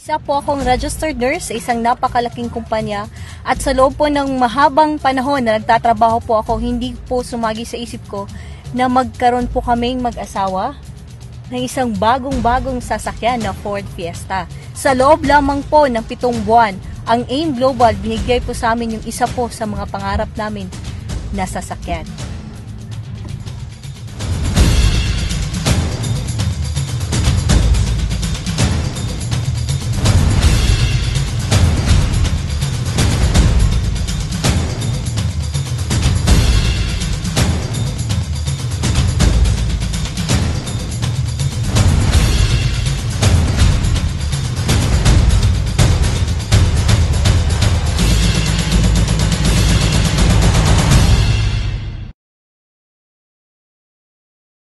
Isa po akong registered nurse sa isang napakalaking kumpanya at sa loob po ng mahabang panahon na nagtatrabaho po ako, hindi po sumagi sa isip ko na magkaroon po kaming mag-asawa ng isang bagong-bagong sasakyan na Ford Fiesta. Sa loob lamang po ng 7 buwan, ang AIM Global binigay po sa amin yung isa po sa mga pangarap namin na sasakyan.